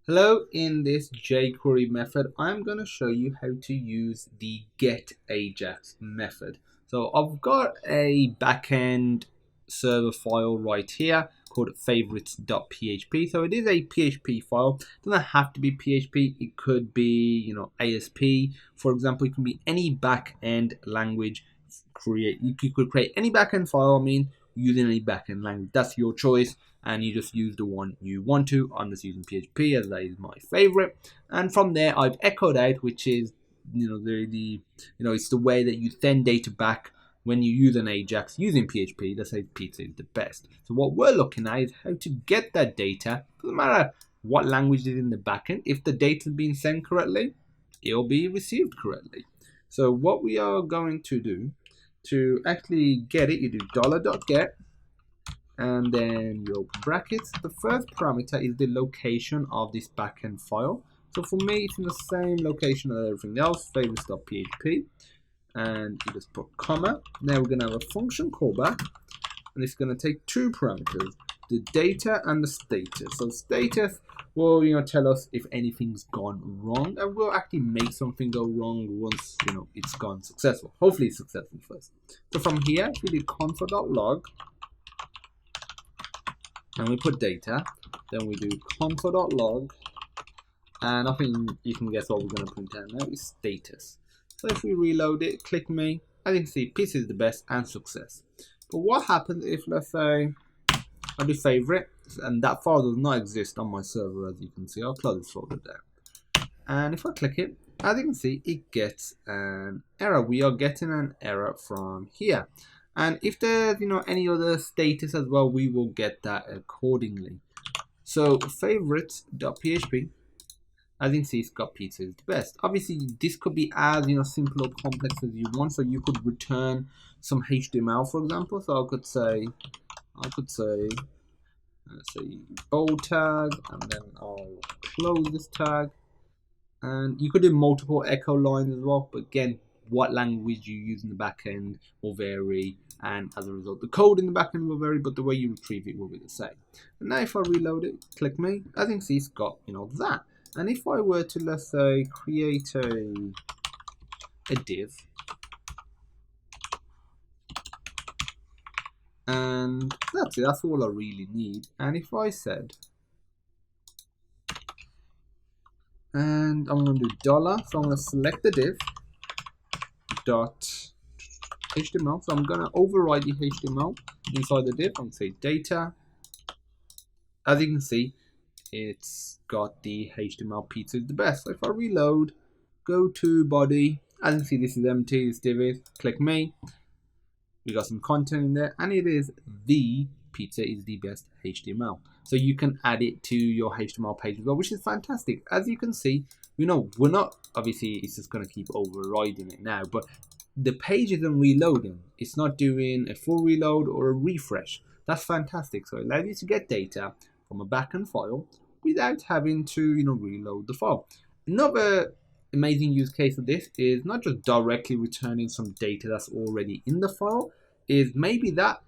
Hello, in this jQuery method, I'm going to show you how to use the get AJAX method. So I've got a backend server file right here called favorites.php. So it is a PHP file. It doesn't have to be PHP. It could be, ASP. For example, it can be any backend language. You could create any backend file, using any backend language. That's your choice, and you just use the one you want to. I'm just using PHP as that is my favorite, and from there I've echoed out, which is it's the way that you send data back when you use an AJAX using PHP. Let's say pizza is the best. So what we're looking at is how to get that data. Doesn't matter what language is in the backend. If the data is being sent correctly, it'll be received correctly. So what we are going to do to actually get it, you do $.get, and then you open brackets. The first parameter is the location of this backend file. So for me, it's in the same location as everything else, favorites.php, and you just put comma. Now we're going to have a function callback, and it's going to take two parameters, the data and the status. So status will tell us if anything's gone wrong, and we'll actually make something go wrong once it's gone successful. Hopefully it's successful first. So from here we do console.log, and we put data, then we do console.log, and I think you can guess what we're going to print out now is status. So if we reload it, click me, as you can see pizza is the best and success. But what happens if, let's say, I do favorite, and that file does not exist on my server, as you can see. I'll close this folder down. And if I click it, as you can see, it gets an error. We are getting an error from here. And if there's any other status as well, we will get that accordingly. So favorites.php, as you can see, it's got pizza is the best. Obviously, this could be as simple or complex as you want. So you could return some HTML, for example. So I could say let's say bold tag, and then I'll close this tag. And you could do multiple echo lines as well. But again, what language you use in the backend will vary, and as a result, the code in the backend will vary, but the way you retrieve it will be the same. And now if I reload it, click me, as you can see, it's got that. And if I were to, let's say, create a div, and that's it, that's all I really need. And if I said, and I'm going to do $, so I'm going to select the div dot HTML, so I'm going to override the HTML inside the div and say data. As you can see, it's got the HTML pizza is the best. So if I reload, go to body, as you can see, this is empty, this div is, click me, we got some content in there, and it is the pizza is the best HTML. So you can add it to your HTML page as well, which is fantastic. As you can see, we're not, obviously it's just going to keep overriding it now, but the page isn't reloading. It's not doing a full reload or a refresh. That's fantastic. So it allows you to get data from a backend file without having to reload the file. Another amazing use case of this is not just directly returning some data that's already in the file, is maybe that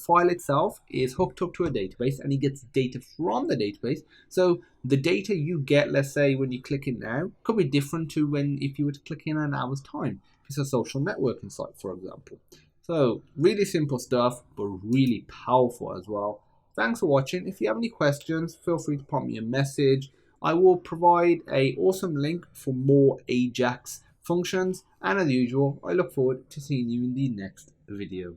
file itself is hooked up to a database and it gets data from the database. So the data you get, let's say when you click it now, could be different to if you were to click in an hour's time. It's a social networking site, for example. So really simple stuff, but really powerful as well. Thanks for watching. If you have any questions, feel free to pop me a message. I will provide an awesome link for more AJAX functions. And as usual, I look forward to seeing you in the next video.